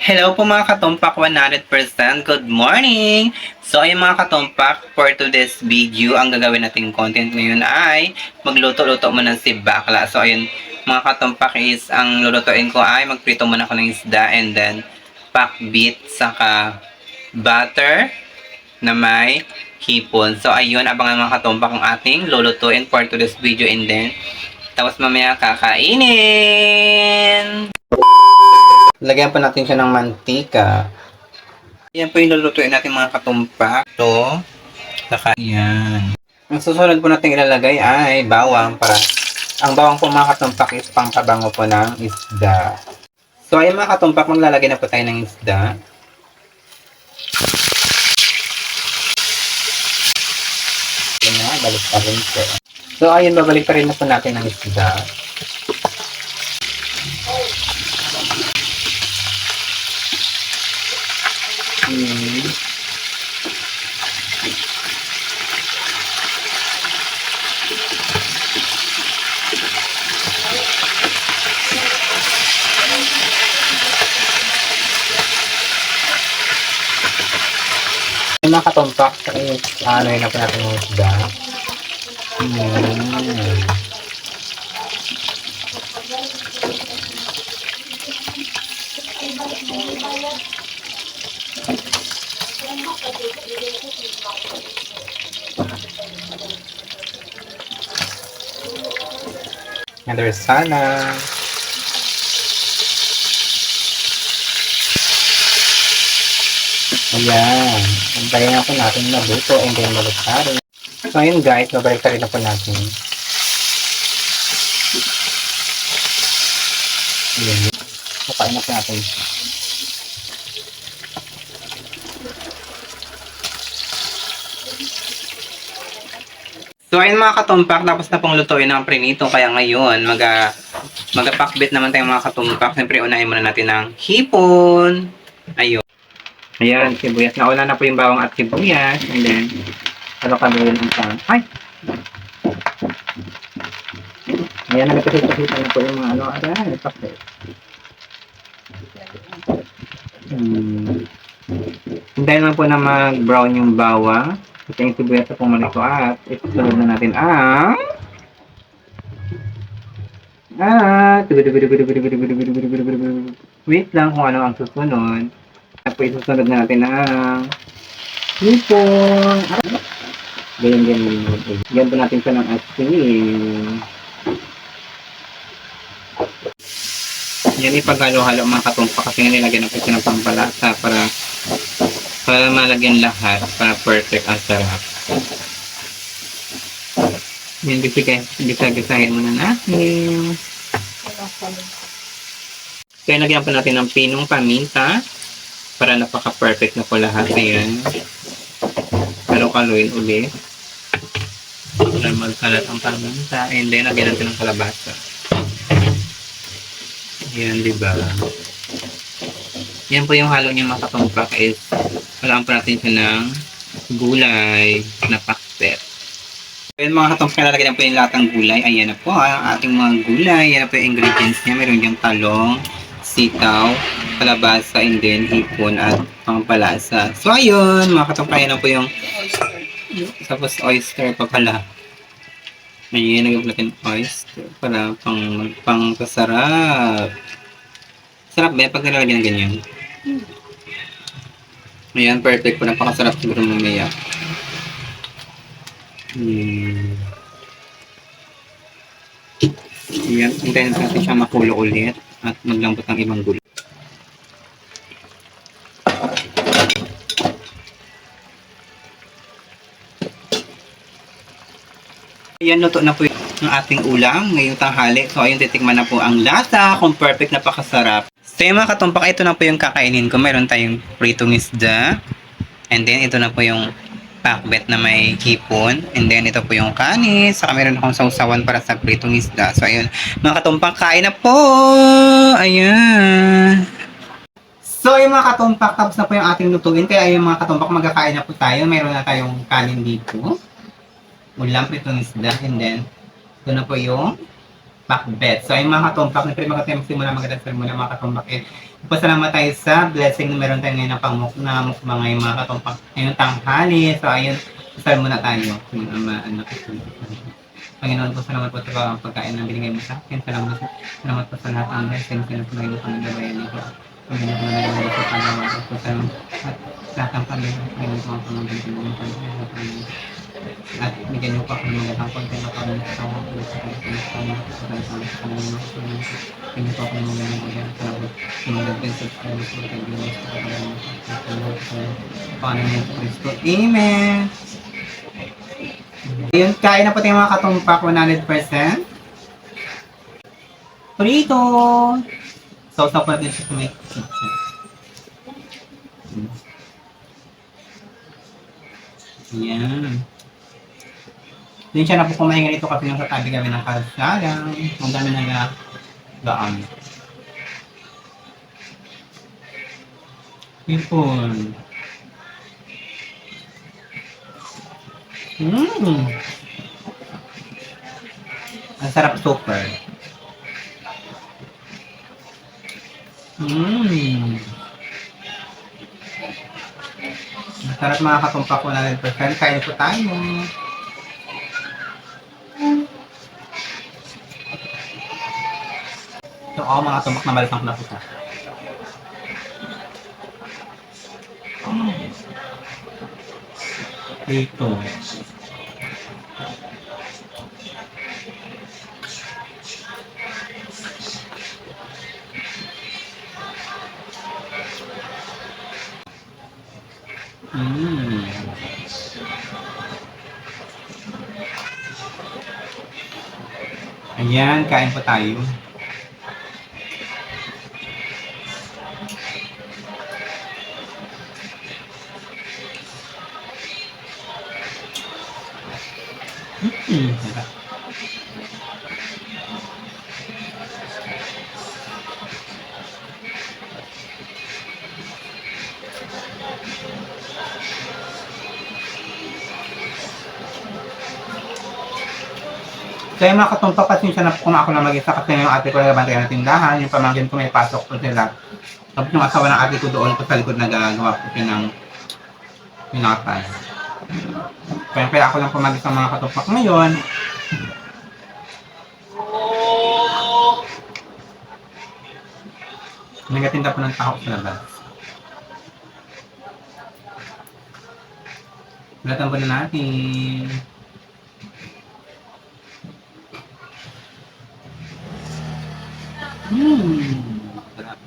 Hello po mga katumpak 100%. Good morning! So ayun mga katumpak, for today's video, ang gagawin nating content ngayon ay magluto-luto muna si bakla. So ayun mga katumpak is, ang lulutuin ko ay magprito muna ako ng isda and then pakbit saka butter na may hipon. So ayun, abangan mga katumpak ang ating lulutuin for today's video and then tapos mamaya kakainin! Lagyan pa natin siya ng mantika. Yan po yung lulutuin natin mga katumpak. Ito. Saka yan. Ang susunod po natin ilalagay ay bawang para ang bawang po mga katumpak is pangkabango po ng isda. So ayun mga katumpak, maglalagay na po tayo ng isda. Yan na, balik pa rin po. So ayun, babalik pa rin na po natin ng isda. Yung mga katumpak, ano yun na po natin yung isda. Another salad. Ayan. Antayin na po natin mabuto and then malutarin. So ayun guys, babalik rin na po natin. Ayan. Kapain na po natin. So ayun mga katumpak, tapos na pong lutuin ang prinito. Kaya ngayon, magapakbit naman tayo mga katumpak. Siyempre unahin muna natin ang hipon. Ayun. Ayan, sibuyas. Nauna na po yung bawang at sibuyas. And then, halo-haloin ang pan. Ay! Ayan, nagkakita na po yung mga ano. Ayan, pakbit. Hintayin lang po na mag-brown yung bawang. Ito yung sibuyas na pumaliko at isusunod na natin ang wait lang kung ano ang susunod. At isusunod na natin ang hipon. Ganyan. Ganyan po natin siya ng asin. Yan ipagalo-halo mga katumpa kasi nga nilagyan na po siya ng pampalasa para malagyan lahat para perfect ang sarap. Yan, gisa-gisahin muna natin. Kaya lagyan pa natin ng pinong paminta para napaka-perfect na po lahat. Ayan. Halo-haloin ulit. Para magkalat ang paminta. And then, lagyan natin ng kalabasa. Ayan, diba? Yan po yung halo niya mga katumpak is walaan pa natin siya ng gulay na pakbet. Ayan mga katumpak, nalalagyan po yung lahat ng gulay. Ayan na po ang ating mga gulay. Ayan na po yung ingredients niya. Meron yung talong, sitaw, kalabasa, and then hipon at pampalasa. So ayun mga katumpak, ayan na po yung tapos oyster pa pala. Ayan, nagpapalagyan oyster para pang kasarap. Sarap ba pag nalagyan ng ganyan? Ayan, perfect po. Napakasarap siguro mamaya. Ayan, hintayin natin siya makulo ulit at maglambot ng ibang gulay. Ayan, luto na po yung ating ulam ngayong tanghali. So, ayun, titikman na po ang lasa kung perfect, napakasarap. So, yung mga katumpak, ito na po yung kakainin ko. Meron tayong pritong isda. And then, ito na po yung pakbet na may hipon. And then, ito po yung kanis. Saka meron akong sausawan para sa pritong isda. So, ayun, mga katumpak, kain na po! Ayan! So, yung mga katumpak, tapos na po yung ating lutuin. Kaya yung mga katumpak, magkakain na po tayo. Meron na tayong kanin dito. Ulam, pritong isda. And then, ito na po yung pakbet. So, yung mga katumpak, na magsimula magandang muna mga katumbak, Pasalamat tayo sa blessing na meron tayo ngayon na mukbang ngayong mga katumpak ngayong tanghali. So, ayun, pasal muna tayo. Yung ama, anak, at Panginoon po, salamat po sa pagkain na binigay mo sa akin. Salamat po sa lahat ng blessings na pinagay mo kami gabayan nito. Panginoon po na nagawin sa Panginoon po sa at lahat ng pamilya. Panginoon po ang pamangkin mo ng Panginoon. At bigyan niyo po ako ng magandang content na kami sa mga ulit sa Panginoon. Bigyan niyo po ako ng magandang content sa mga subscribers sa Panginoon. Panginoon Yesu Cristo. Amen! Ayun, kain na po tayo mga katumpak 100%. Prito! Sausaw po natin siya sa may kitchen. Ayan. Din siya na po kumain ganito kasi nasa tabi kami ng kalsada. Ang dami na gaan. Ipon. Ang sarap super. Ang sarap mga katumpak ko na rin. Kain po tayo. So ako mga tumak na balitang na po sa. Dito. Ayan, kain po tayo. Sarap. Kaya mga katumpa, pasensya na po kung ako lang mag-isa kasi yung ate ko nagabantay ng tindahan, yung pamangkin ko may pasok po sila. Tapos yung asawa ng ate ko doon po sa likod nagagawa po siya ng pinatay. Kaya ako lang po mag-isa mga katumpak ngayon. Nagatinda po ng tao sa labas. Balatan po na natin. Sarap.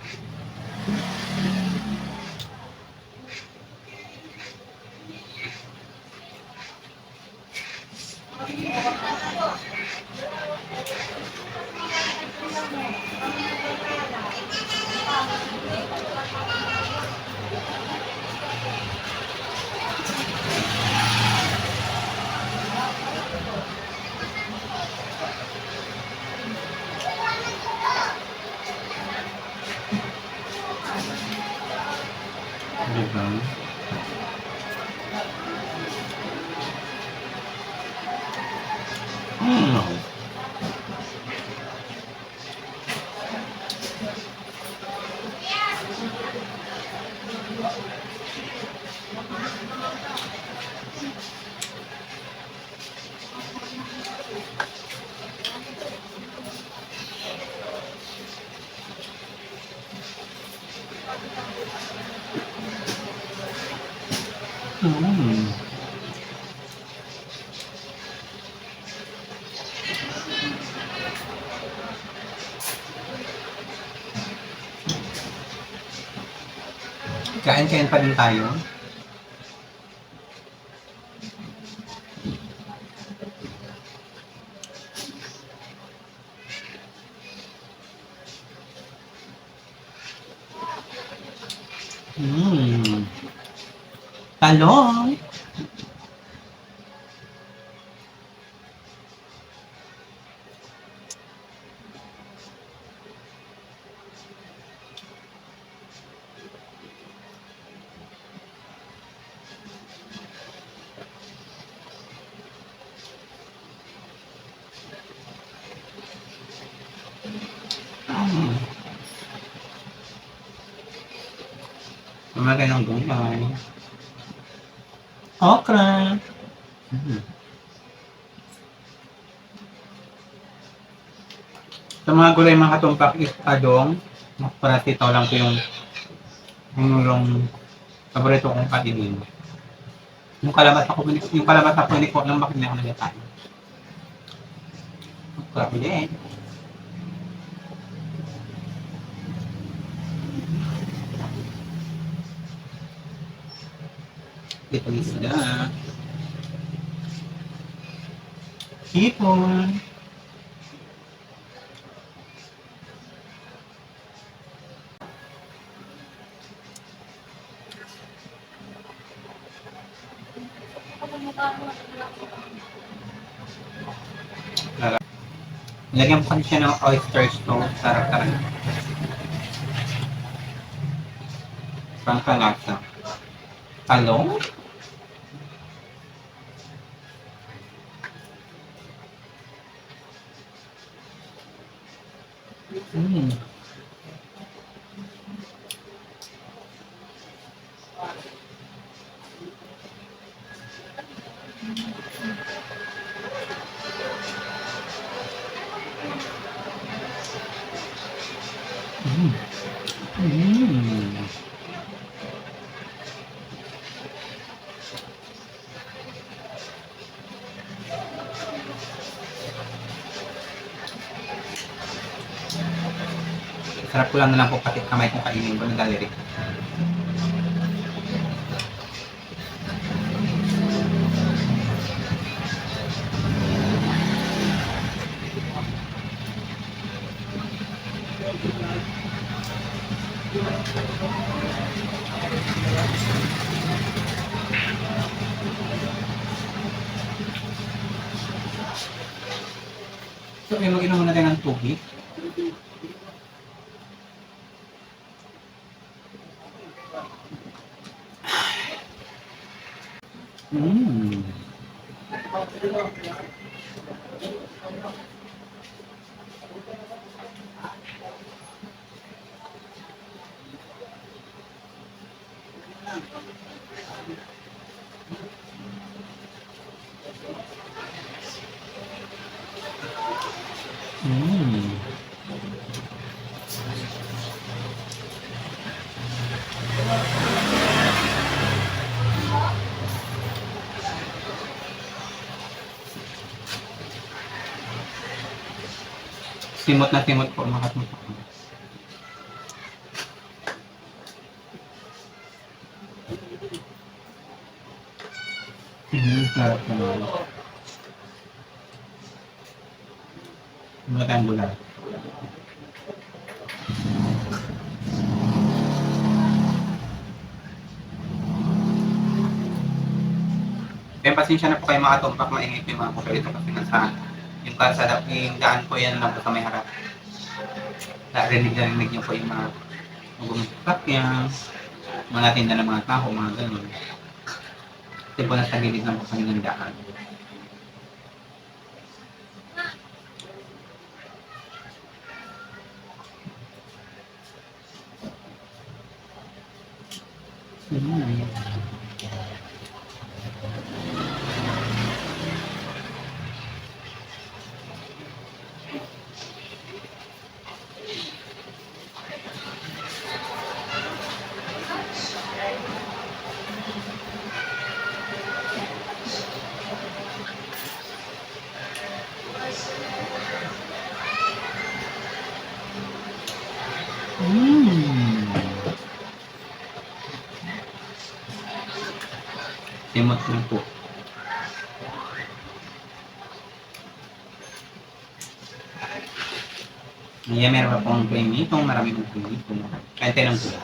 Diba? Kain-kain pa din tayo. Talong. Mamagay ng gulay. Okra. Mm. Sa mga gulay mga katumpak is adong. Para sitaw lang po yung paborito kong kainin. Yung kalabat ako ni ko lang bakit na ako nagkakain. Grabe din. Dito isda. Hipon. Lagyan ko siya ng oyster sauce. Sarap talaga. Pangkalasa. Hello? Mm. Mm. Mm. Sarap ko lang na lang po pati kamay kong kainin ko ng daliri. So, mag-inom muna tayo ng tubig. Mm. Mm. Simot na simot po mga katumpak. Sarap naman. Mga tayong gulay. Kaya pasensya na po kayo mga katumpak, maingit yung mga puso dito kasi nasa yung kalsada, yung daan po yan lang po sa may harap. Narinig niyo po yung mga sakyan, mga tinda ng mga tao, mga ganun. Kasi po nasa gilid lang po kami ng daan. Simot lang po. Ayan, meron pa pong plain nito. Marami pong plain nito. Kante lang po.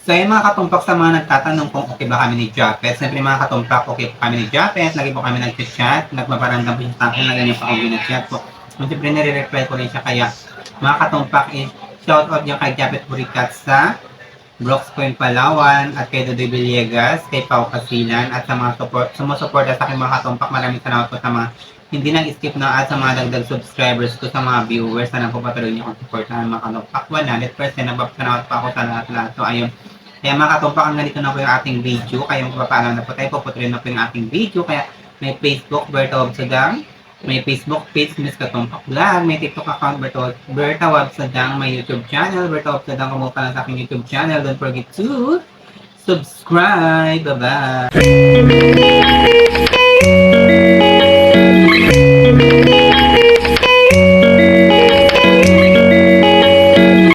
So ayun mga katumpak, sa mga nagtatanong kung okay ba kami ni Japet. Siyempre mga katumpak, okay po kami ni Japet. Lagi po kami nag-chat. Nagpaparandam po siya sa akin na ganyan pa kung ginachat po. Siyempre nare-reply ko rin siya, kaya mga katumpak is shout out niya kay Japet Buricat sa Brooks Point Palawan at kay Dodoy Villegas, kay Pau Casilan at sa mga sumusuporta sa aking mga katumpak. Maraming salamat po sa mga hindi nang skip na at sa mga dagdag subscribers ko, sa mga viewers. Sana po patuloy niyo akong supportahan mga katumpak. 100% nagpapasalamat pa ako sa lahat-lahat. So ayun. Kaya mga katumpak, ang ganito na po yung ating video. Kaya magpapaalam na po tayo. Puputuloy na po yung ating video. Kaya may Facebook, Berta Wabsadang. May Facebook page, Miss Katumpak Vlog. May TikTok account, Berta Wabsadang. May YouTube channel, Berta Wabsadang. Kumuha ka lang sa aking YouTube channel. Don't forget to subscribe. Bye-bye!